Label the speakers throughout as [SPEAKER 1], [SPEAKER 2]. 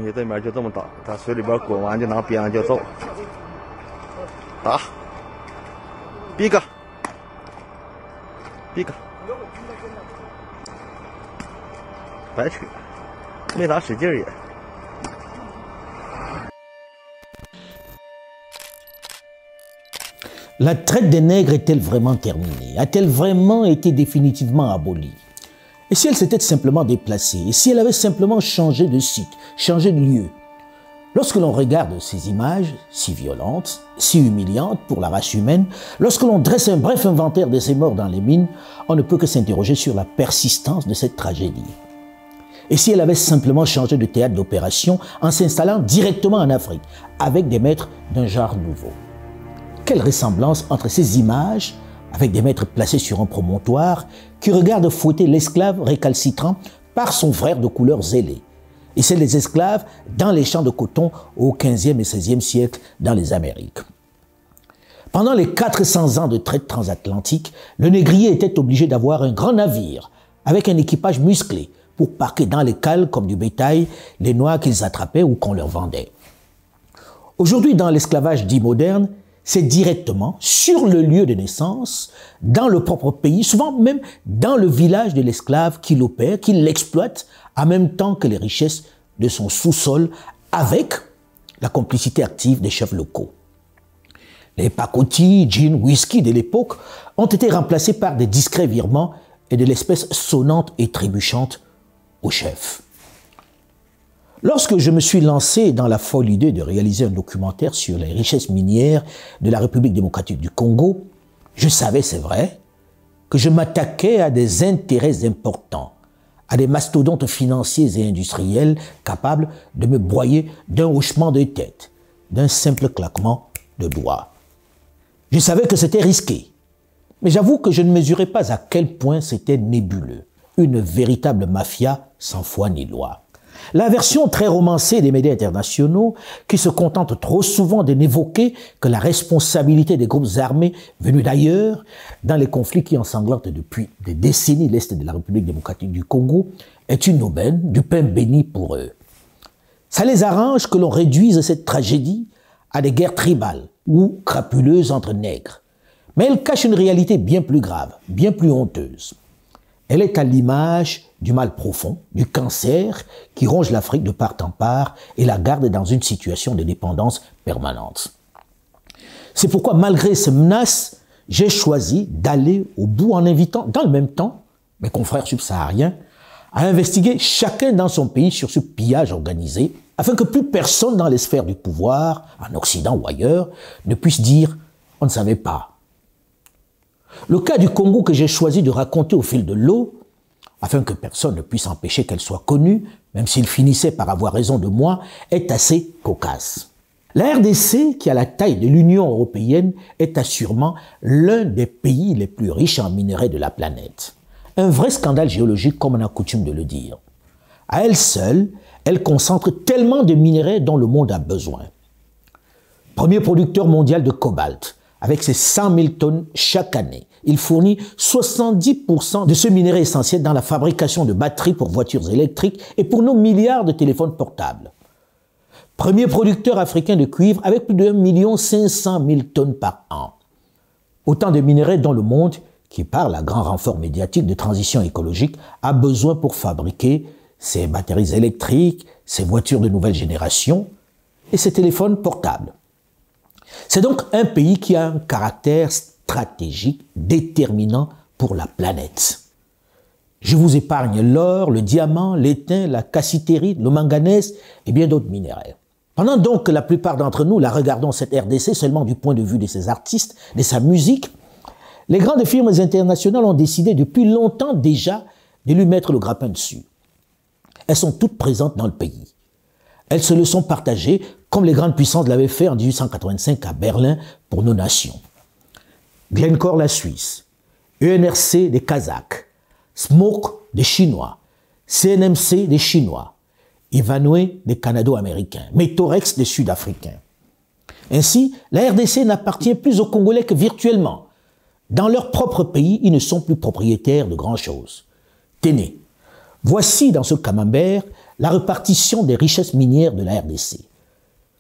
[SPEAKER 1] 西对面就这么打，在水里边滚完就拿鞭子就揍，打，逼个，逼个，白扯，没咋使劲也。
[SPEAKER 2] La traite des nègres est-elle vraiment terminée? A-t-elle vraiment été définitivement abolie? Et si elle s'était simplement déplacée? Et si elle avait simplement changé de site, changé de lieu? Lorsque l'on regarde ces images si violentes, si humiliantes pour la race humaine, lorsque l'on dresse un bref inventaire de ces morts dans les mines, on ne peut que s'interroger sur la persistance de cette tragédie. Et si elle avait simplement changé de théâtre d'opération en s'installant directement en Afrique, avec des maîtres d'un genre nouveau? Quelle ressemblance entre ces images, avec des maîtres placés sur un promontoire, qui regardent fouetter l'esclave récalcitrant par son frère de couleur zélée, et celle des esclaves dans les champs de coton au XVe et XVIe siècle dans les Amériques. Pendant les 400 ans de traite transatlantique, le négrier était obligé d'avoir un grand navire avec un équipage musclé pour parquer dans les cales comme du bétail les noirs qu'ils attrapaient ou qu'on leur vendait. Aujourd'hui, dans l'esclavage dit moderne, c'est directement sur le lieu de naissance, dans le propre pays, souvent même dans le village de l'esclave qu'il opère, qu'il l'exploite, en même temps que les richesses de son sous-sol, avec la complicité active des chefs locaux. Les pacotis, gin, whisky de l'époque ont été remplacés par des discrets virements et de l'espèce sonnante et trébuchante au chef. Lorsque je me suis lancé dans la folle idée de réaliser un documentaire sur les richesses minières de la République démocratique du Congo, je savais, c'est vrai, que je m'attaquais à des intérêts importants, à des mastodontes financiers et industriels capables de me broyer d'un hochement de tête, d'un simple claquement de doigts. Je savais que c'était risqué, mais j'avoue que je ne mesurais pas à quel point c'était nébuleux, une véritable mafia sans foi ni loi. La version très romancée des médias internationaux qui se contentent trop souvent de n'évoquer que la responsabilité des groupes armés venus d'ailleurs dans les conflits qui ensanglantent depuis des décennies l'Est de la République démocratique du Congo est une aubaine, du pain béni pour eux. Ça les arrange que l'on réduise cette tragédie à des guerres tribales ou crapuleuses entre nègres. Mais elle cache une réalité bien plus grave, bien plus honteuse. Elle est à l'image du mal profond, du cancer qui ronge l'Afrique de part en part et la garde dans une situation de dépendance permanente. C'est pourquoi, malgré ces menaces, j'ai choisi d'aller au bout en invitant, dans le même temps, mes confrères subsahariens à investiguer chacun dans son pays sur ce pillage organisé, afin que plus personne dans les sphères du pouvoir, en Occident ou ailleurs, ne puisse dire « on ne savait pas ». Le cas du Congo que j'ai choisi de raconter au fil de l'eau, afin que personne ne puisse empêcher qu'elle soit connue, même s'il finissait par avoir raison de moi, est assez cocasse. La RDC, qui a la taille de l'Union européenne, est assurément l'un des pays les plus riches en minerais de la planète. Un vrai scandale géologique, comme on a coutume de le dire. À elle seule, elle concentre tellement de minerais dont le monde a besoin. Premier producteur mondial de cobalt, avec ses 100 000 tonnes chaque année, il fournit 70% de ce minerai essentiel dans la fabrication de batteries pour voitures électriques et pour nos milliards de téléphones portables. Premier producteur africain de cuivre avec plus de 1 500 000 tonnes par an. Autant de minerais dont le monde, qui par un grand renfort médiatique de transition écologique, a besoin pour fabriquer ses batteries électriques, ses voitures de nouvelle génération et ses téléphones portables. C'est donc un pays qui a un caractère stratégique déterminant pour la planète. Je vous épargne l'or, le diamant, l'étain, la cassitérite, le manganèse et bien d'autres minéraux. Pendant donc que la plupart d'entre nous la regardons cette RDC seulement du point de vue de ses artistes, de sa musique, les grandes firmes internationales ont décidé depuis longtemps déjà de lui mettre le grappin dessus. Elles sont toutes présentes dans le pays. Elles se le sont partagées comme les grandes puissances l'avaient fait en 1885 à Berlin pour nos nations. Glencore la Suisse, ENRC des Kazakhs, Smoke des Chinois, CNMC des Chinois, Ivanhoe des Canado-Américains, Metorex des Sud-Africains. Ainsi, la RDC n'appartient plus aux Congolais que virtuellement. Dans leur propre pays, ils ne sont plus propriétaires de grand-chose. Tenez, voici dans ce camembert la répartition des richesses minières de la RDC.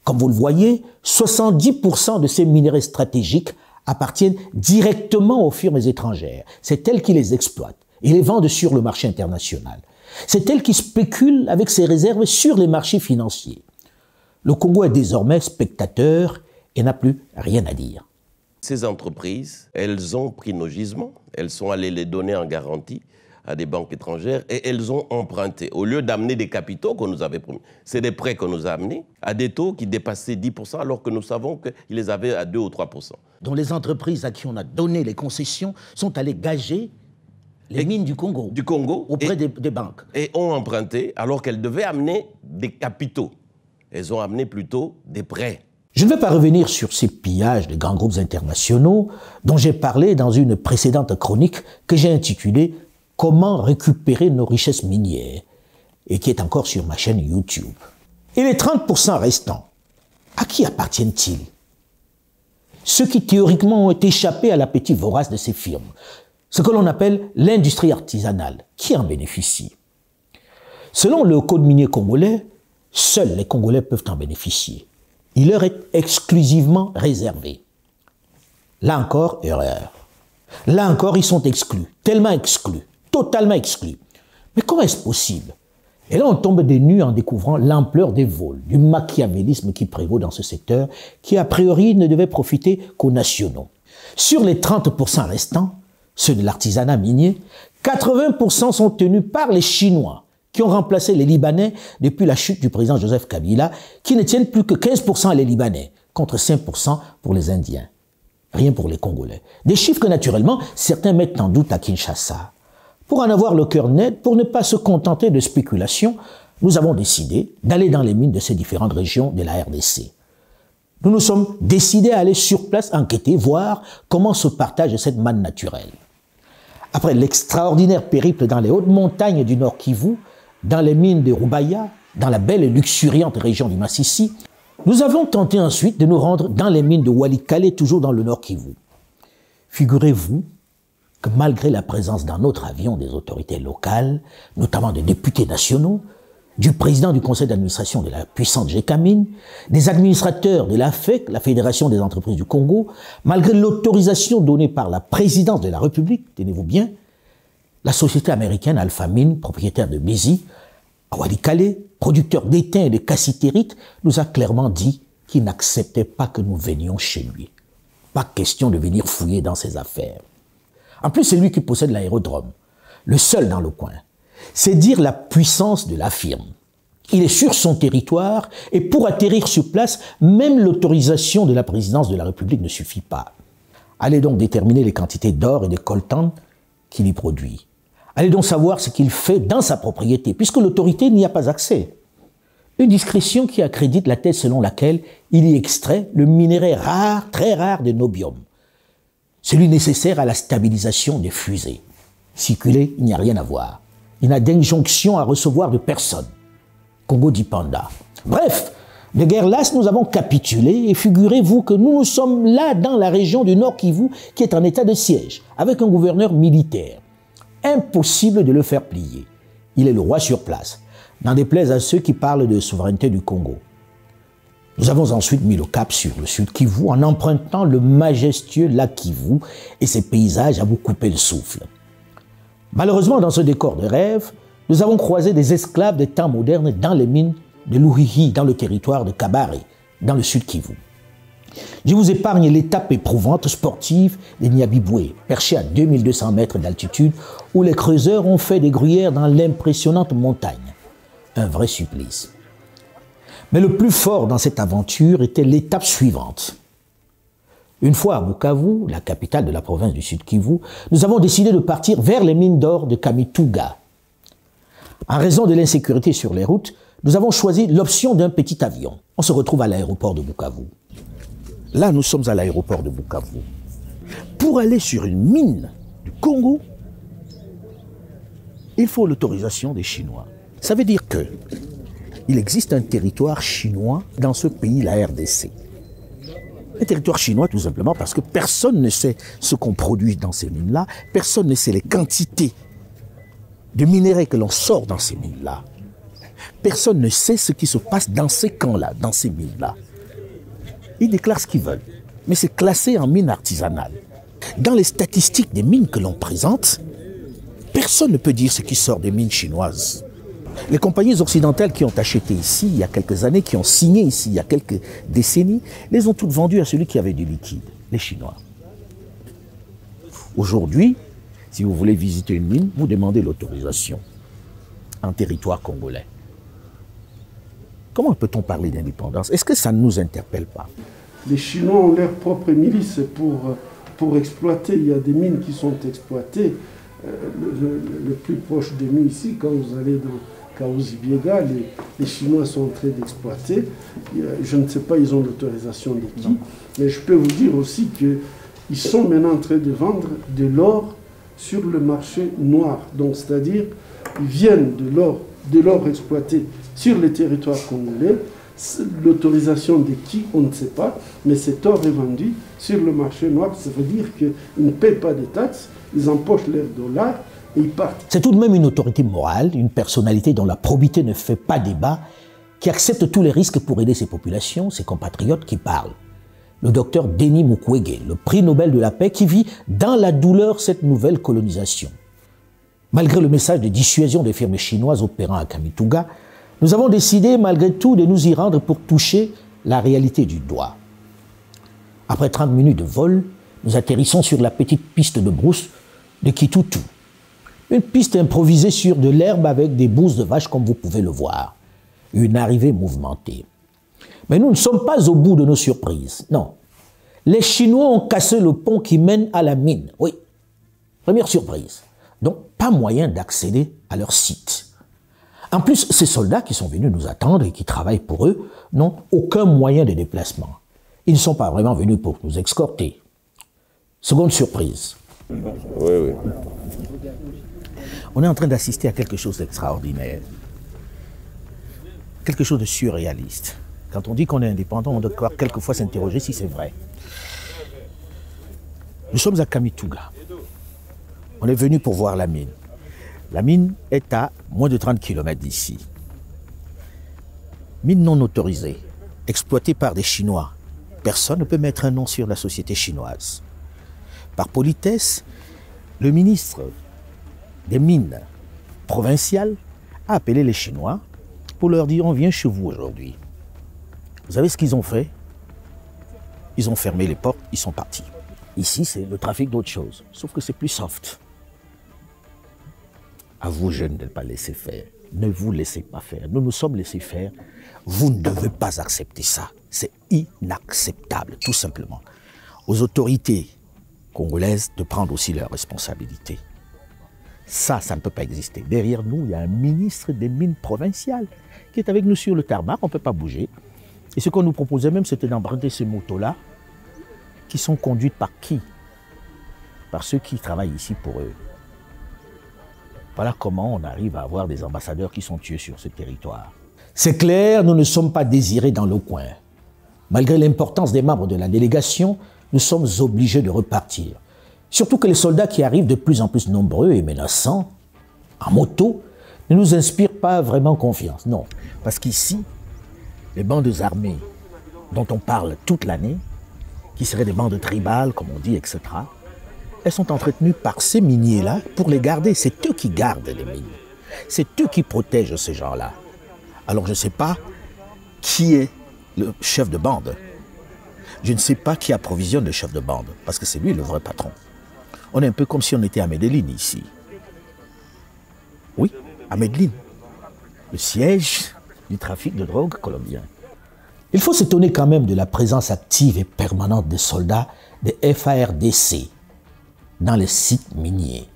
[SPEAKER 2] Comme vous le voyez, 70% de ces minerais stratégiques appartiennent directement aux firmes étrangères. C'est elles qui les exploitent et les vendent sur le marché international. C'est elles qui spéculent avec ces réserves sur les marchés financiers. Le Congo est désormais spectateur et n'a plus rien à dire.
[SPEAKER 3] Ces entreprises, elles ont pris nos gisements, elles sont allées les donner en garantie à des banques étrangères et elles ont emprunté. Au lieu d'amener des capitaux qu'on nous avait promis, c'est des prêts qu'on nous a amenés à des taux qui dépassaient 10% alors que nous savons qu'ils les avaient à 2 ou 3%.
[SPEAKER 2] Dont les entreprises à qui on a donné les concessions sont allées gager les mines du Congo auprès des banques.
[SPEAKER 3] Et ont emprunté alors qu'elles devaient amener des capitaux. Elles ont amené plutôt des prêts.
[SPEAKER 2] Je ne vais pas revenir sur ces pillages de grands groupes internationaux dont j'ai parlé dans une précédente chronique que j'ai intitulée « Comment récupérer nos richesses minières » et qui est encore sur ma chaîne YouTube. Et les 30% restants, à qui appartiennent-ils? Ceux qui théoriquement ont échappé à l'appétit vorace de ces firmes, ce que l'on appelle l'industrie artisanale, qui en bénéficie? Selon le code minier congolais, seuls les Congolais peuvent en bénéficier. Il leur est exclusivement réservé. Là encore, erreur. Là encore, ils sont exclus, tellement exclus, totalement exclus. Mais comment est-ce possible? Et là, on tombe des nues en découvrant l'ampleur des vols, du machiavélisme qui prévaut dans ce secteur, qui a priori ne devait profiter qu'aux nationaux. Sur les 30% restants, ceux de l'artisanat minier, 80% sont tenus par les Chinois, qui ont remplacé les Libanais depuis la chute du président Joseph Kabila, qui ne tiennent plus que 15% à les Libanais, contre 5% pour les Indiens. Rien pour les Congolais. Des chiffres que, naturellement, certains mettent en doute à Kinshasa. Pour en avoir le cœur net, pour ne pas se contenter de spéculations, nous avons décidé d'aller dans les mines de ces différentes régions de la RDC. Nous nous sommes décidés à aller sur place enquêter, voir comment se partage cette manne naturelle. Après l'extraordinaire périple dans les hautes montagnes du Nord Kivu, dans les mines de Rubaya, dans la belle et luxuriante région du Massissi, nous avons tenté ensuite de nous rendre dans les mines de Walikale, toujours dans le Nord Kivu. Figurez-vous que malgré la présence dans notre avion des autorités locales, notamment des députés nationaux, du président du conseil d'administration de la puissante GECAMINE, des administrateurs de la FEC, la Fédération des entreprises du Congo, malgré l'autorisation donnée par la présidence de la République, tenez-vous bien, la société américaine Alphamine, propriétaire de Bézi, à Walikale, producteur d'étain et de cassitérite, nous a clairement dit qu'il n'acceptait pas que nous venions chez lui. Pas question de venir fouiller dans ses affaires. En plus, c'est lui qui possède l'aérodrome, le seul dans le coin. C'est dire la puissance de la firme. Il est sur son territoire et pour atterrir sur place, même l'autorisation de la présidence de la République ne suffit pas. Allez donc déterminer les quantités d'or et de coltan qu'il y produit. Allez donc savoir ce qu'il fait dans sa propriété, puisque l'autorité n'y a pas accès. Une discrétion qui accrédite la thèse selon laquelle il y extrait le minerai rare, très rare de nobium, celui nécessaire à la stabilisation des fusées. Circuler, il n'y a rien à voir. Il n'a d'injonction à recevoir de personne. Congo dit panda. Bref, de guerre lasse, nous avons capitulé et figurez-vous que nous sommes là dans la région du Nord Kivu qui est en état de siège, avec un gouverneur militaire. Impossible de le faire plier. Il est le roi sur place, n'en déplaise à ceux qui parlent de souveraineté du Congo. Nous avons ensuite mis le cap sur le sud Kivu en empruntant le majestueux lac Kivu et ses paysages à vous couper le souffle. Malheureusement, dans ce décor de rêve, nous avons croisé des esclaves des temps modernes dans les mines de Luhihi, dans le territoire de Kabare, dans le sud Kivu. Je vous épargne l'étape éprouvante sportive des Nyabibwe, perchés à 2200 mètres d'altitude, où les creuseurs ont fait des gruyères dans l'impressionnante montagne. Un vrai supplice. Mais le plus fort dans cette aventure était l'étape suivante. Une fois à Bukavu, la capitale de la province du Sud Kivu, nous avons décidé de partir vers les mines d'or de Kamituga. En raison de l'insécurité sur les routes, nous avons choisi l'option d'un petit avion. On se retrouve à l'aéroport de Bukavu. Là, nous sommes à l'aéroport de Bukavu. Pour aller sur une mine du Congo, il faut l'autorisation des Chinois. Ça veut dire que il existe un territoire chinois dans ce pays, la RDC. Un territoire chinois tout simplement parce que personne ne sait ce qu'on produit dans ces mines-là, personne ne sait les quantités de minerais que l'on sort dans ces mines-là. Personne ne sait ce qui se passe dans ces camps-là, dans ces mines-là. Ils déclarent ce qu'ils veulent, mais c'est classé en mine artisanale. Dans les statistiques des mines que l'on présente, personne ne peut dire ce qui sort des mines chinoises. Les compagnies occidentales qui ont acheté ici il y a quelques années, qui ont signé ici il y a quelques décennies, les ont toutes vendues à celui qui avait du liquide, les Chinois. Aujourd'hui, si vous voulez visiter une mine, vous demandez l'autorisation en territoire congolais. Comment peut-on parler d'indépendance? Est-ce que ça ne nous interpelle pas?
[SPEAKER 4] Les Chinois ont leur propre milice pour exploiter. Il y a des mines qui sont exploitées. Le plus proche de nous ici, quand vous allez dans Kaouzi-Biega, les Chinois sont en train d'exploiter. Je ne sais pas, ils ont l'autorisation de qui. Mais je peux vous dire aussi qu'ils sont maintenant en train de vendre de l'or sur le marché noir. Donc, c'est-à-dire, ils viennent de l'or exploité sur les territoires congolais. L'autorisation de qui, on ne sait pas, mais cet or est vendu sur le marché noir. Ça veut dire qu'ils ne paient pas de taxes, ils empochent leurs dollars et ils partent.
[SPEAKER 2] C'est tout de même une autorité morale, une personnalité dont la probité ne fait pas débat, qui accepte tous les risques pour aider ses populations, ses compatriotes qui parlent. Le docteur Denis Mukwege, le prix Nobel de la paix, qui vit dans la douleur cette nouvelle colonisation. Malgré le message de dissuasion des firmes chinoises opérant à Kamituga, nous avons décidé malgré tout de nous y rendre pour toucher la réalité du doigt. Après 30 minutes de vol, nous atterrissons sur la petite piste de brousse de Kitutu. Une piste improvisée sur de l'herbe avec des bousses de vache comme vous pouvez le voir. Une arrivée mouvementée. Mais nous ne sommes pas au bout de nos surprises, non. Les Chinois ont cassé le pont qui mène à la mine, oui. Première surprise. Donc, pas moyen d'accéder à leur site. En plus, ces soldats qui sont venus nous attendre et qui travaillent pour eux n'ont aucun moyen de déplacement. Ils ne sont pas vraiment venus pour nous escorter. Seconde surprise.
[SPEAKER 3] Oui.
[SPEAKER 2] On est en train d'assister à quelque chose d'extraordinaire. Quelque chose de surréaliste. Quand on dit qu'on est indépendant, on doit quelquefois s'interroger si c'est vrai. Nous sommes à Kamituga. On est venu pour voir la mine. La mine est à moins de 30 km d'ici. Mine non autorisée, exploitée par des Chinois. Personne ne peut mettre un nom sur la société chinoise. Par politesse, le ministre des Mines provinciales a appelé les Chinois pour leur dire « on vient chez vous aujourd'hui ». Vous savez ce qu'ils ont fait? Ils ont fermé les portes, ils sont partis. Ici, c'est le trafic d'autre chose, sauf que c'est plus soft. À vous, jeunes, de ne pas laisser faire. Ne vous laissez pas faire. Nous nous sommes laissés faire. Vous ne devez pas accepter ça. C'est inacceptable, tout simplement. Aux autorités congolaises de prendre aussi leurs responsabilités. Ça ne peut pas exister. Derrière nous, il y a un ministre des Mines provinciales qui est avec nous sur le tarmac. On ne peut pas bouger. Et ce qu'on nous proposait même, c'était d'emprunter ces motos-là qui sont conduites par qui? Par ceux qui travaillent ici pour eux. Voilà comment on arrive à avoir des ambassadeurs qui sont tués sur ce territoire. C'est clair, nous ne sommes pas désirés dans le coin. Malgré l'importance des membres de la délégation, nous sommes obligés de repartir. Surtout que les soldats qui arrivent de plus en plus nombreux et menaçants, en moto, ne nous inspirent pas vraiment confiance. Non, parce qu'ici, les bandes armées dont on parle toute l'année, qui seraient des bandes tribales, comme on dit, etc., elles sont entretenues par ces miniers-là pour les garder. C'est eux qui gardent les mines. C'est eux qui protègent ces gens-là. Alors je ne sais pas qui est le chef de bande. Je ne sais pas qui approvisionne le chef de bande, parce que c'est lui le vrai patron. On est un peu comme si on était à Medellín ici. Oui, à Medellín, le siège du trafic de drogue colombien. Il faut s'étonner quand même de la présence active et permanente des soldats des FARDC dans les sites miniers.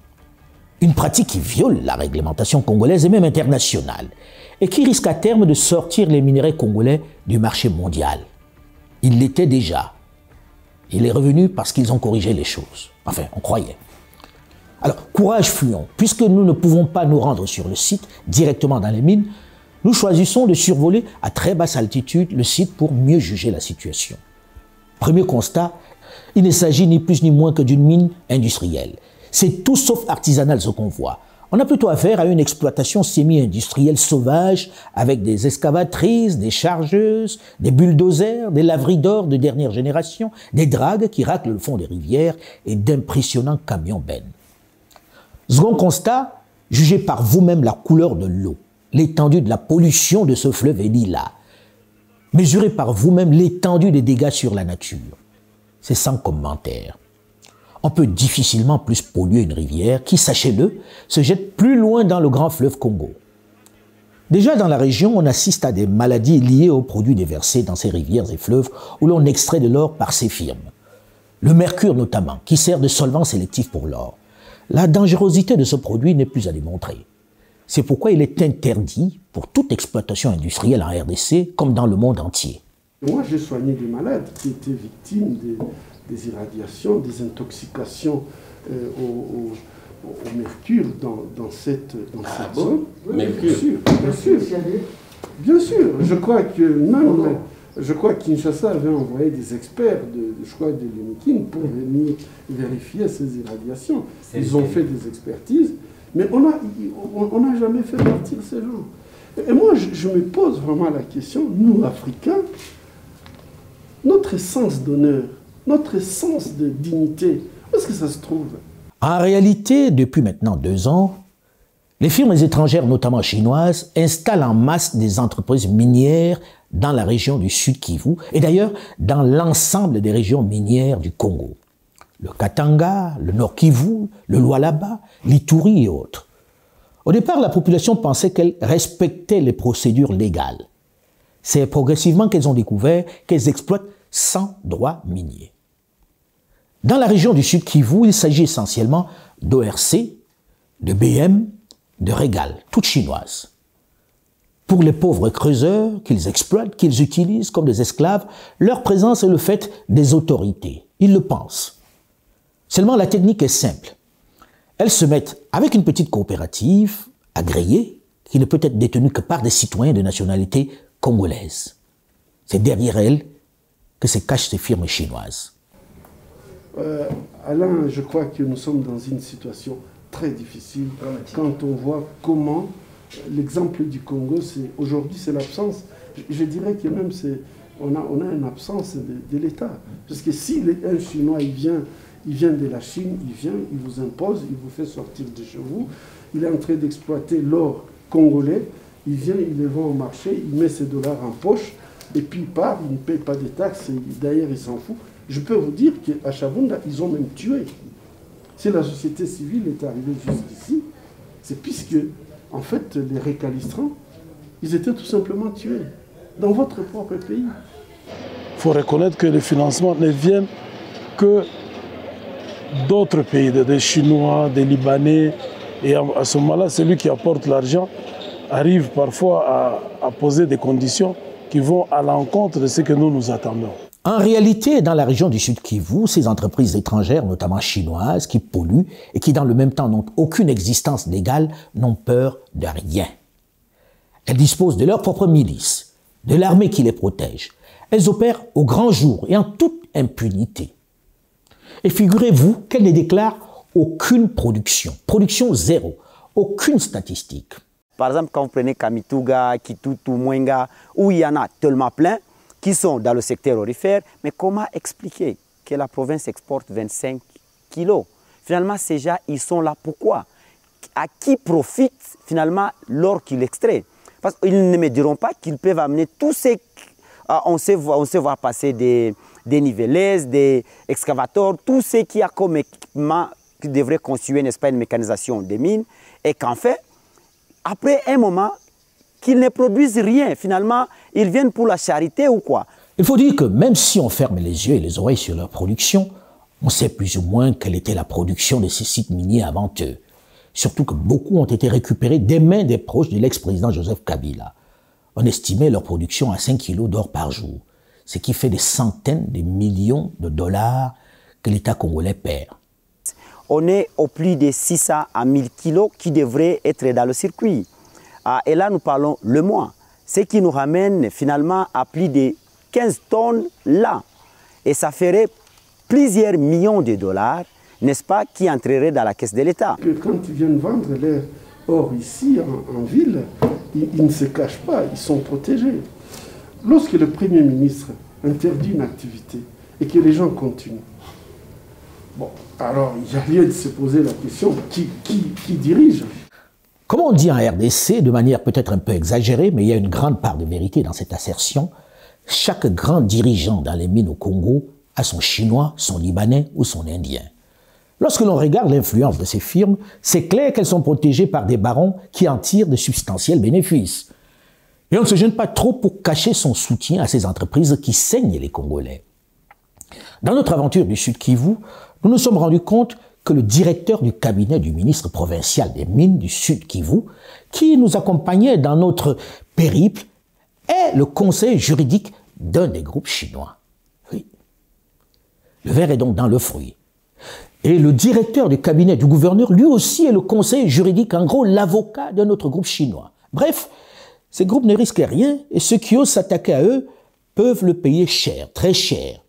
[SPEAKER 2] Une pratique qui viole la réglementation congolaise et même internationale et qui risque à terme de sortir les minerais congolais du marché mondial. Il l'était déjà. Il est revenu parce qu'ils ont corrigé les choses. Enfin, on croyait. Alors, courage, fuyons. Puisque nous ne pouvons pas nous rendre sur le site, directement dans les mines, nous choisissons de survoler à très basse altitude le site pour mieux juger la situation. Premier constat, il ne s'agit ni plus ni moins que d'une mine industrielle. C'est tout sauf artisanal ce qu'on voit. On a plutôt affaire à une exploitation semi-industrielle sauvage avec des excavatrices, des chargeuses, des bulldozers, des laveries d'or de dernière génération, des dragues qui raclent le fond des rivières et d'impressionnants camions-bennes. Second constat, jugez par vous-même la couleur de l'eau, l'étendue de la pollution de ce fleuve est lilas. Mesurez par vous-même l'étendue des dégâts sur la nature. C'est sans commentaire. On peut difficilement plus polluer une rivière qui, sachez-le, se jette plus loin dans le grand fleuve Congo. Déjà dans la région, on assiste à des maladies liées aux produits déversés dans ces rivières et fleuves où l'on extrait de l'or par ces firmes. Le mercure notamment, qui sert de solvant sélectif pour l'or. La dangerosité de ce produit n'est plus à démontrer. C'est pourquoi il est interdit pour toute exploitation industrielle en RDC comme dans le monde entier.
[SPEAKER 4] Moi, j'ai soigné des malades qui étaient victimes des irradiations, des intoxications au mercure dans cette zone.
[SPEAKER 3] Mercure.
[SPEAKER 4] Bien sûr. Je crois que Kinshasa avait envoyé des experts de l'UNIKIN pour venir vérifier ces irradiations. Ils ont fait des expertises, mais on n'a jamais fait partir ces gens. Et moi, je me pose vraiment la question, nous, Africains, notre essence d'honneur, notre essence de dignité, où est-ce que ça se trouve?
[SPEAKER 2] En réalité, depuis maintenant 2 ans, les firmes étrangères, notamment chinoises, installent en masse des entreprises minières dans la région du Sud Kivu et d'ailleurs dans l'ensemble des régions minières du Congo. Le Katanga, le Nord Kivu, le Lualaba, l'Ituri et autres. Au départ, la population pensait qu'elle respectait les procédures légales. C'est progressivement qu'elles ont découvert qu'elles exploitent sans droit minier. Dans la région du Sud Kivu, il s'agit essentiellement d'ORC, de BM, de Régal, toutes chinoises. Pour les pauvres creuseurs qu'ils exploitent, qu'ils utilisent comme des esclaves, leur présence est le fait des autorités. Ils le pensent. Seulement, la technique est simple. Elles se mettent avec une petite coopérative agréée qui ne peut être détenue que par des citoyens de nationalité congolaise. C'est derrière elles que se cachent ces firmes chinoises.
[SPEAKER 4] Alain, je crois que nous sommes dans une situation très difficile quand on voit comment l'exemple du Congo, aujourd'hui, c'est l'absence. Je dirais que même on a une absence de l'État. Parce que si un Chinois, il vient de la Chine, il vous impose, il vous fait sortir de chez vous, il est en train d'exploiter l'or congolais, il vient, il le vend au marché, il met ses dollars en poche, et puis il part, il ne paye pas de taxes, d'ailleurs il s'en fout. Je peux vous dire qu'à Chavunda, ils ont même tué. Si la société civile est arrivée jusqu'ici, c'est puisque, en fait, les récalcitrants, ils étaient tout simplement tués dans votre propre pays.
[SPEAKER 5] Il faut reconnaître que les financements ne viennent que d'autres pays, des Chinois, des Libanais. Et à ce moment-là, celui qui apporte l'argent arrive parfois à poser des conditions qui vont à l'encontre de ce que nous attendons.
[SPEAKER 2] En réalité, dans la région du Sud Kivu, ces entreprises étrangères, notamment chinoises, qui polluent et qui dans le même temps n'ont aucune existence légale, n'ont peur de rien. Elles disposent de leur propre milice, de l'armée qui les protège. Elles opèrent au grand jour et en toute impunité. Et figurez-vous qu'elles ne déclarent aucune production zéro, aucune statistique.
[SPEAKER 6] Par exemple, quand vous prenez Kamituga, Kitutu, Mwenga, où il y en a tellement plein, qui sont dans le secteur aurifère, mais comment expliquer que la province exporte 25 kilos? Finalement, ces gens, ils sont là pourquoi? À qui profite finalement l'or qu'ils extraient? Parce qu'ils ne me diront pas qu'ils peuvent amener tous ces... On sait voir passer des nivelaises, des excavateurs, tout ce qui a comme équipement qui devrait constituer, n'est-ce pas, une mécanisation des mines, et qu'en fait, après un moment, qu'ils ne produisent rien. Finalement, ils viennent pour la charité ou quoi?
[SPEAKER 2] Il faut dire que même si on ferme les yeux et les oreilles sur leur production, on sait plus ou moins quelle était la production de ces sites miniers avant eux. Surtout que beaucoup ont été récupérés des mains des proches de l'ex-président Joseph Kabila. On estimait leur production à 5 kilos d'or par jour, ce qui fait des centaines de millions de dollars que l'État congolais perd.
[SPEAKER 6] On est au plus de 600 à 1000 kilos qui devraient être dans le circuit. Et là, nous parlons le mois, ce qui nous ramène finalement à plus de 15 tonnes là. Et ça ferait plusieurs millions de dollars n'est-ce pas, qui entrerait dans la caisse de l'État.
[SPEAKER 4] Quand ils viennent vendre leur or ici, en ville, ils ne se cachent pas, ils sont protégés. Lorsque le Premier ministre interdit une activité et que les gens continuent, bon, alors il y a lieu de se poser la question, qui dirige?
[SPEAKER 2] Comme on dit en RDC, de manière peut-être un peu exagérée, mais il y a une grande part de vérité dans cette assertion, chaque grand dirigeant dans les mines au Congo a son Chinois, son Libanais ou son Indien. Lorsque l'on regarde l'influence de ces firmes, c'est clair qu'elles sont protégées par des barons qui en tirent de substantiels bénéfices. Et on ne se gêne pas trop pour cacher son soutien à ces entreprises qui saignent les Congolais. Dans notre aventure du Sud Kivu, nous nous sommes rendus compte que le directeur du cabinet du ministre provincial des mines du Sud Kivu, qui nous accompagnait dans notre périple, est le conseil juridique d'un des groupes chinois. Oui. Le verre est donc dans le fruit. Et le directeur du cabinet du gouverneur, lui aussi, est le conseil juridique, en gros, l'avocat d'un autre groupe chinois. Bref, ces groupes ne risquent rien et ceux qui osent s'attaquer à eux peuvent le payer cher, très cher.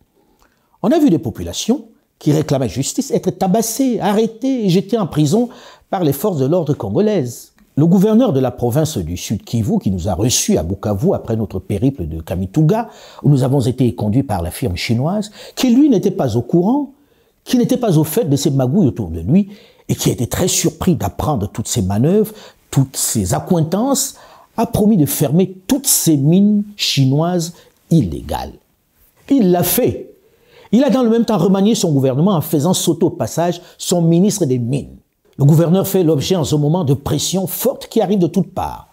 [SPEAKER 2] On a vu des populations qui réclamaient justice être tabassées, arrêtées et jetées en prison par les forces de l'ordre congolaises. Le gouverneur de la province du Sud Kivu, qui nous a reçus à Bukavu après notre périple de Kamituga, où nous avons été conduits par la firme chinoise, qui lui n'était pas au courant, qui n'était pas au fait de ces magouilles autour de lui, et qui a été très surpris d'apprendre toutes ces manœuvres, toutes ces accointances, a promis de fermer toutes ces mines chinoises illégales. Il l'a fait. Il a dans le même temps remanié son gouvernement en faisant sauter au passage son ministre des Mines. Le gouverneur fait l'objet en ce moment de pressions fortes qui arrivent de toutes parts.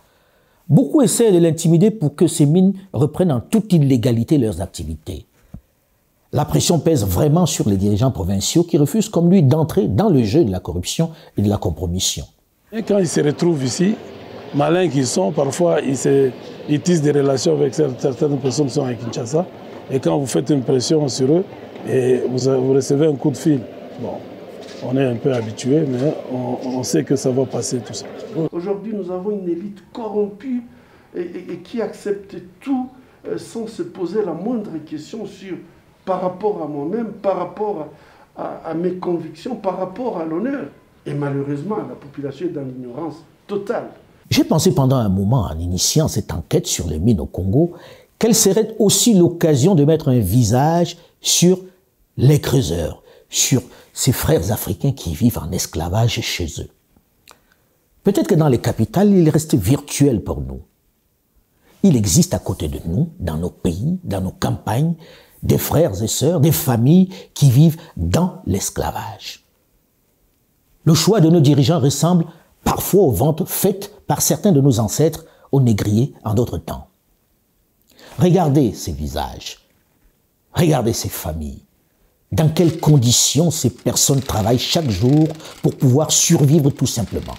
[SPEAKER 2] Beaucoup essaient de l'intimider pour que ces mines reprennent en toute illégalité leurs activités. La pression pèse vraiment sur les dirigeants provinciaux qui refusent comme lui d'entrer dans le jeu de la corruption et de la compromission.
[SPEAKER 5] Et quand ils se retrouvent ici, malins qu'ils sont, parfois ils tissent des relations avec certaines personnes qui sont à Kinshasa. Et quand vous faites une pression sur eux, et vous recevez un coup de fil. Bon, on est un peu habitué, mais on sait que ça va passer tout ça.
[SPEAKER 4] Aujourd'hui, nous avons une élite corrompue et qui accepte tout sans se poser la moindre question par rapport à moi-même, par rapport à mes convictions, par rapport à l'honneur. Et malheureusement, la population est dans l'ignorance totale.
[SPEAKER 2] J'ai pensé pendant un moment, en initiant cette enquête sur les mines au Congo, quelle serait aussi l'occasion de mettre un visage sur les creuseurs, sur ces frères africains qui vivent en esclavage chez eux. Peut-être que dans les capitales, il reste virtuel pour nous. Il existe à côté de nous, dans nos pays, dans nos campagnes, des frères et sœurs, des familles qui vivent dans l'esclavage. Le choix de nos dirigeants ressemble parfois aux ventes faites par certains de nos ancêtres aux négriers en d'autres temps. Regardez ces visages, regardez ces familles. Dans quelles conditions ces personnes travaillent chaque jour pour pouvoir survivre tout simplement.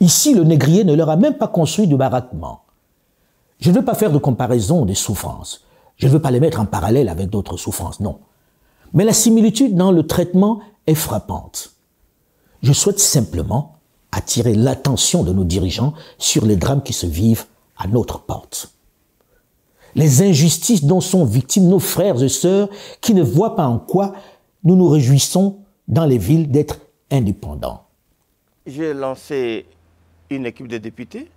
[SPEAKER 2] Ici, le négrier ne leur a même pas construit de baraquement. Je ne veux pas faire de comparaison des souffrances. Je ne veux pas les mettre en parallèle avec d'autres souffrances, non. Mais la similitude dans le traitement est frappante. Je souhaite simplement attirer l'attention de nos dirigeants sur les drames qui se vivent à notre porte. Les injustices dont sont victimes nos frères et sœurs qui ne voient pas en quoi nous nous réjouissons dans les villes d'être indépendants.
[SPEAKER 7] J'ai lancé une équipe de députés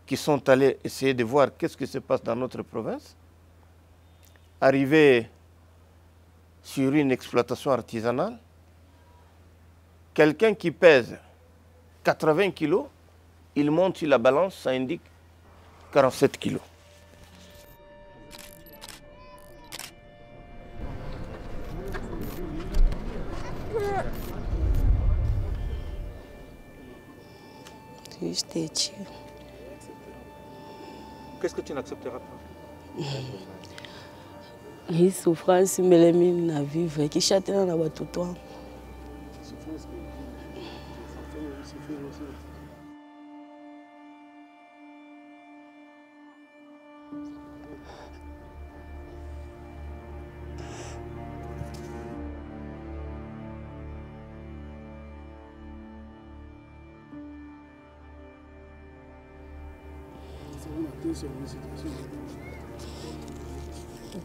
[SPEAKER 7] qui sont allés essayer de voir qu'est-ce qui se passe dans notre province. Arrivé sur une exploitation artisanale, quelqu'un qui pèse 80 kilos, il monte sur la balance, ça indique 47 kilos.
[SPEAKER 8] Qu'est-ce que tu n'accepteras pas?
[SPEAKER 9] Hii souffrance mbele mimi na vivre kisha tena na watoto wangu.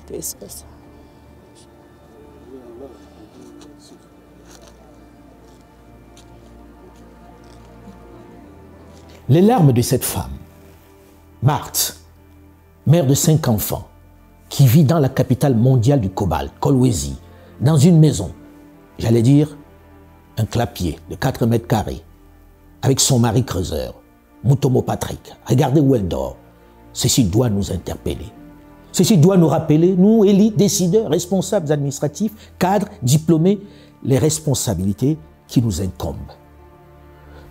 [SPEAKER 9] Pessoas.
[SPEAKER 2] Les larmes de cette femme, Marthe, mère de 5 enfants, qui vit dans la capitale mondiale du cobalt, Kolwezi, dans une maison, j'allais dire un clapier de 4 mètres carrés, avec son mari creuseur, Mutomo Patrick. Regardez où elle dort. Ceci doit nous interpeller. Ceci doit nous rappeler, nous, élites, décideurs, responsables administratifs, cadres, diplômés, les responsabilités qui nous incombent.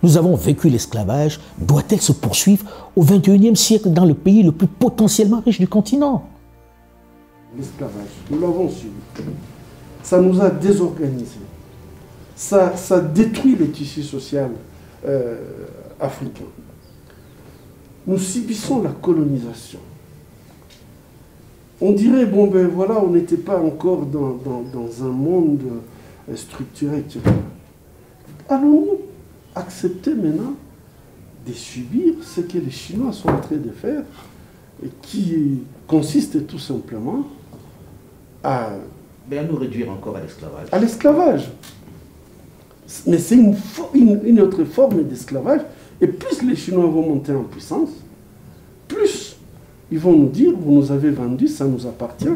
[SPEAKER 2] Nous avons vécu l'esclavage. Doit-elle se poursuivre au XXIe siècle dans le pays le plus potentiellement riche du continent?
[SPEAKER 4] L'esclavage, nous l'avons subi. Ça nous a désorganisés. Ça détruit le tissu social africain. Nous subissons la colonisation. On dirait, bon ben voilà, on n'était pas encore dans un monde structuré, etc. Allons-nous accepter maintenant de subir ce que les Chinois sont en train de faire, et qui consiste tout simplement à
[SPEAKER 2] nous réduire encore à l'esclavage.
[SPEAKER 4] À l'esclavage. Mais c'est une autre forme d'esclavage. Et plus les Chinois vont monter en puissance, plus ils vont nous dire, vous nous avez vendu, ça nous appartient.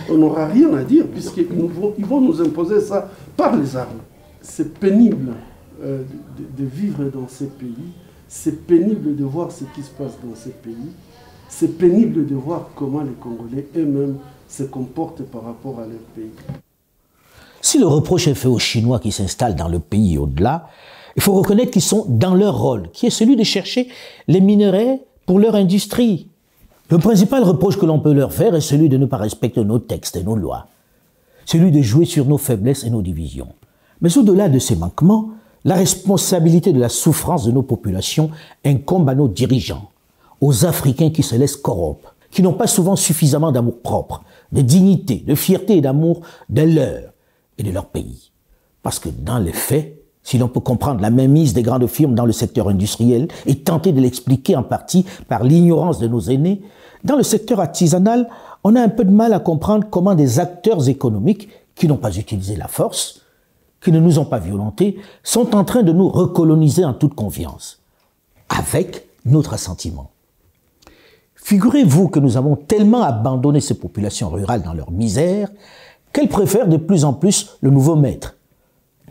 [SPEAKER 4] On n'aura rien à dire, puisqu'ils vont nous imposer ça par les armes. C'est pénible de vivre dans ces pays. C'est pénible de voir ce qui se passe dans ces pays. C'est pénible de voir comment les Congolais eux-mêmes se comportent par rapport à leur pays.
[SPEAKER 2] Si le reproche est fait aux Chinois qui s'installent dans le pays et au-delà, il faut reconnaître qu'ils sont dans leur rôle, qui est celui de chercher les minerais pour leur industrie. Le principal reproche que l'on peut leur faire est celui de ne pas respecter nos textes et nos lois, celui de jouer sur nos faiblesses et nos divisions. Mais au-delà de ces manquements, la responsabilité de la souffrance de nos populations incombe à nos dirigeants, aux Africains qui se laissent corrompre, qui n'ont pas souvent suffisamment d'amour propre, de dignité, de fierté et d'amour de leur et de leur pays. Parce que dans les faits, si l'on peut comprendre la mainmise des grandes firmes dans le secteur industriel et tenter de l'expliquer en partie par l'ignorance de nos aînés, dans le secteur artisanal, on a un peu de mal à comprendre comment des acteurs économiques qui n'ont pas utilisé la force, qui ne nous ont pas violentés, sont en train de nous recoloniser en toute confiance, avec notre assentiment. Figurez-vous que nous avons tellement abandonné ces populations rurales dans leur misère qu'elles préfèrent de plus en plus le nouveau maître.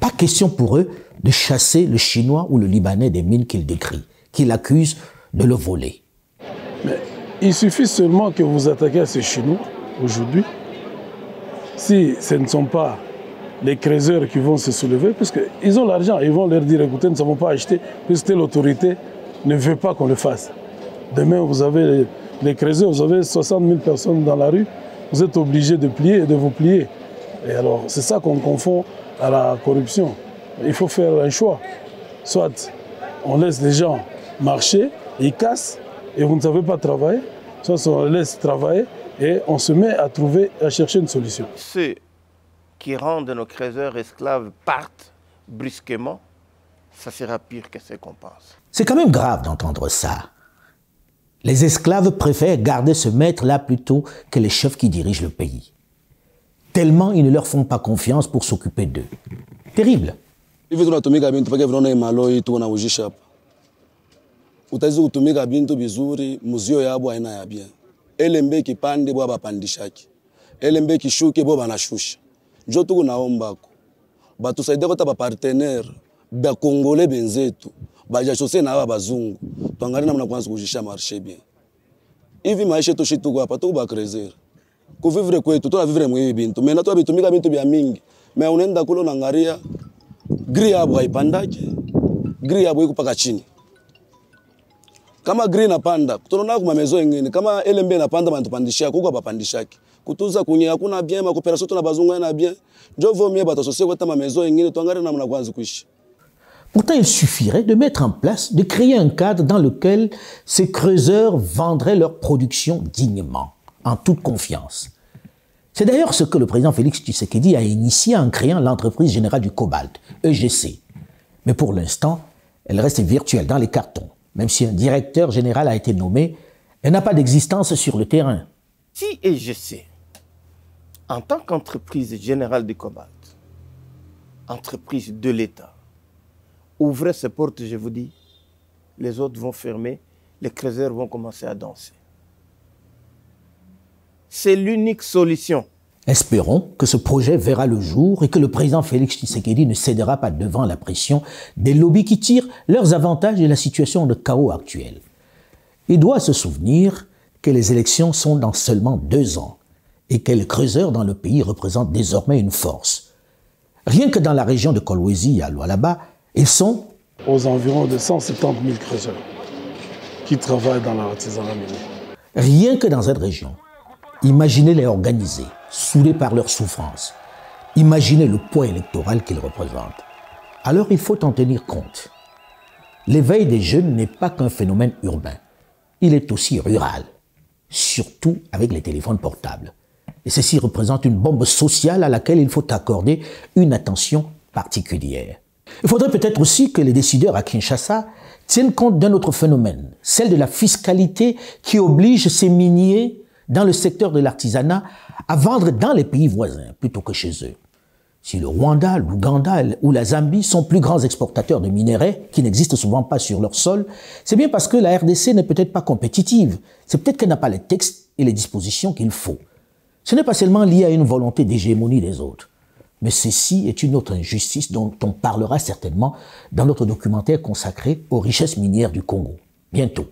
[SPEAKER 2] Pas question pour eux de chasser le Chinois ou le Libanais des mines qu'ils décrient, qu'ils accusent de le voler.
[SPEAKER 5] Mais il suffit seulement que vous attaquiez à ces Chinois aujourd'hui. Si ce ne sont pas les creuseurs qui vont se soulever, puisqu'ils ont l'argent, ils vont leur dire, écoutez, nous ne savons pas acheter, puisque l'autorité ne veut pas qu'on le fasse. Demain, vous avez les creuseurs, vous avez 60 000 personnes dans la rue, vous êtes obligés de plier et de vous plier. Et alors, c'est ça qu'on confond à la corruption. Il faut faire un choix. Soit on laisse les gens marcher, ils cassent, et vous ne savez pas travailler, soit on les laisse travailler et on se met à chercher une solution.
[SPEAKER 7] Ceux qui rendent nos creuseurs esclaves partent brusquement, ça sera pire que ce qu'on pense.
[SPEAKER 2] C'est quand même grave d'entendre ça. Les esclaves préfèrent garder ce maître-là plutôt que les chefs qui dirigent le pays. Tellement ils ne leur font pas confiance pour s'occuper d'eux. Terrible.
[SPEAKER 10] Hivi tunatumika bintu pake vinaona imaloi tu na ujisha hapa. Utaweza kutumika bintu vizuri, muzio yabo haina ya bien. Elembe kipande bwa bapandishaki. Elembe kishuke bwa banashusha. Njo tuko naombako. Batusaidie kota ba partenaire ba Congolais benzetu. Baja chose na aba bazungu. Tuangalie namna kwanza kujisha marché bien. Hivi maisha yetu shitu hapa tuko ba crezer. Kuvivre kwetu tunavivre mwe bintu. Mena tu bitumika bintu bya mingi. Me unaenda kule unaangalia gri yabo haipandake. Gri yabo iko paka chini. Kama gri inapanda, tunaona kuma mezo nyingine. Kama elembe inapanda bantu kuko bapandishaki. Kutuza kunye hakuna bien, ma coopération tuna bazungu na bien. Njo vomie batasosie kwa tama mezo nyingine tuangalie namna kwanza kuishi.
[SPEAKER 2] Pourtant, il suffirait de mettre en place, de créer un cadre dans lequel ces creuseurs vendraient leur production dignement, en toute confiance. C'est d'ailleurs ce que le président Félix Tshisekedi a initié en créant l'entreprise générale du cobalt, EGC. Mais pour l'instant, elle reste virtuelle dans les cartons. Même si un directeur général a été nommé, elle n'a pas d'existence sur le terrain.
[SPEAKER 7] Si EGC, en tant qu'entreprise générale du cobalt, entreprise de l'État, ouvrait ses portes, je vous dis, les autres vont fermer, les creuseurs vont commencer à danser. C'est l'unique solution.
[SPEAKER 2] Espérons que ce projet verra le jour et que le président Félix Tshisekedi ne cédera pas devant la pression des lobbies qui tirent leurs avantages de la situation de chaos actuelle. Il doit se souvenir que les élections sont dans seulement 2 ans et que les creuseurs dans le pays représentent désormais une force. Rien que dans la région de Kolwezi à Lualaba, ils sont
[SPEAKER 5] aux environs de 170 000 creuseurs qui travaillent dans l'artisanat minier.
[SPEAKER 2] Rien que dans cette région, imaginez-les organisés, soudés par leur souffrance. Imaginez le poids électoral qu'ils représentent. Alors il faut en tenir compte. L'éveil des jeunes n'est pas qu'un phénomène urbain. Il est aussi rural, surtout avec les téléphones portables. Et ceci représente une bombe sociale à laquelle il faut accorder une attention particulière. Il faudrait peut-être aussi que les décideurs à Kinshasa tiennent compte d'un autre phénomène, celle de la fiscalité qui oblige ces miniers dans le secteur de l'artisanat à vendre dans les pays voisins plutôt que chez eux. Si le Rwanda, l'Ouganda ou la Zambie sont plus grands exportateurs de minerais qui n'existent souvent pas sur leur sol, c'est bien parce que la RDC n'est peut-être pas compétitive. C'est peut-être qu'elle n'a pas les textes et les dispositions qu'il faut. Ce n'est pas seulement lié à une volonté d'hégémonie des autres. Mais ceci est une autre injustice dont on parlera certainement dans notre documentaire consacré aux richesses minières du Congo, bientôt.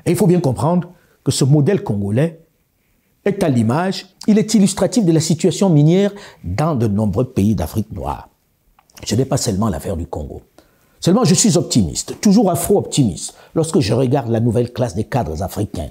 [SPEAKER 2] Et il faut bien comprendre que ce modèle congolais est à l'image, il est illustratif de la situation minière dans de nombreux pays d'Afrique noire. Ce n'est pas seulement l'affaire du Congo. Seulement, je suis optimiste, toujours afro-optimiste, lorsque je regarde la nouvelle classe des cadres africains,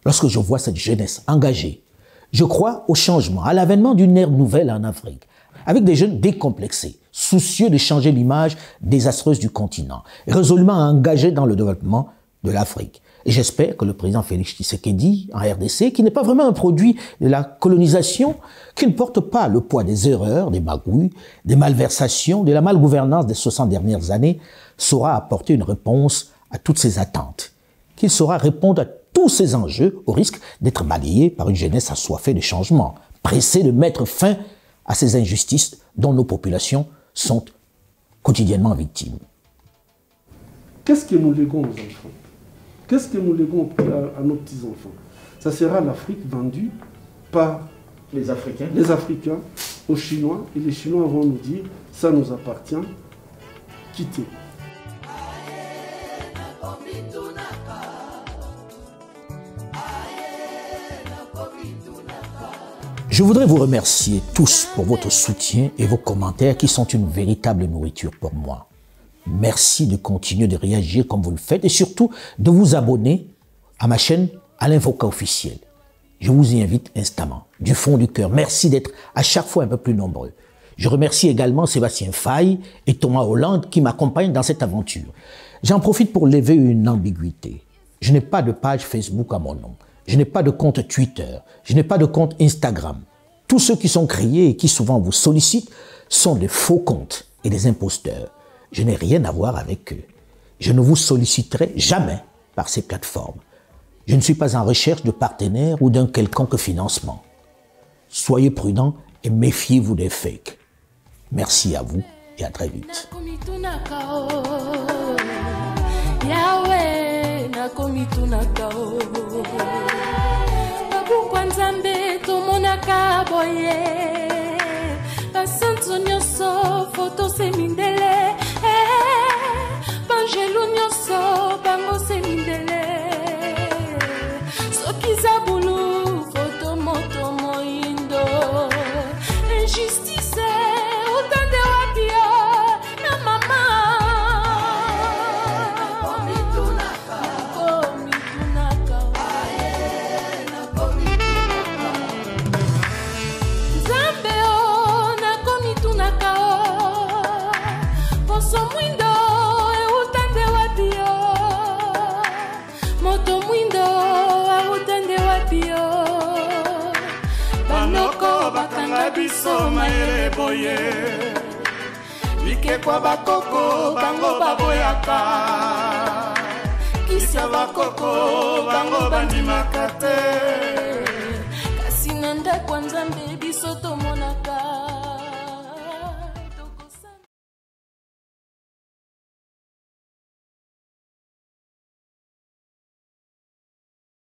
[SPEAKER 2] lorsque je vois cette jeunesse engagée. Je crois au changement, à l'avènement d'une ère nouvelle en Afrique, avec des jeunes décomplexés, soucieux de changer l'image désastreuse du continent, résolument engagés dans le développement de l'Afrique. Et j'espère que le président Félix Tshisekedi, en RDC, qui n'est pas vraiment un produit de la colonisation, qui ne porte pas le poids des erreurs, des magouilles, des malversations, de la malgouvernance des 60 dernières années, saura apporter une réponse à toutes ces attentes, qu'il saura répondre à tous ces enjeux au risque d'être balayé par une jeunesse assoiffée de changement, pressée de mettre fin à ces injustices dont nos populations sont quotidiennement victimes.
[SPEAKER 4] Qu'est-ce que nous léguons aux enfants? Qu'est-ce que nous léguons à nos petits-enfants? Ça sera l'Afrique vendue par les Africains aux Chinois, et les Chinois vont nous dire « ça nous appartient, quittez ».
[SPEAKER 2] Je voudrais vous remercier tous pour votre soutien et vos commentaires qui sont une véritable nourriture pour moi. Merci de continuer de réagir comme vous le faites et surtout de vous abonner à ma chaîne Alain Foka officiel. Je vous y invite instamment, du fond du cœur. Merci d'être à chaque fois un peu plus nombreux. Je remercie également Sébastien Faye et Thomas Hollande qui m'accompagnent dans cette aventure. J'en profite pour lever une ambiguïté. Je n'ai pas de page Facebook à mon nom. Je n'ai pas de compte Twitter. Je n'ai pas de compte Instagram. Tous ceux qui sont créés et qui souvent vous sollicitent sont des faux comptes et des imposteurs. Je n'ai rien à voir avec eux. Je ne vous solliciterai jamais par ces plateformes. Je ne suis pas en recherche de partenaires ou d'un quelconque financement. Soyez prudents et méfiez-vous des fakes. Merci à vous et à très vite.
[SPEAKER 11] Bikekwa bakoko bango baboyaka Kisia bakoko bango bandimaka te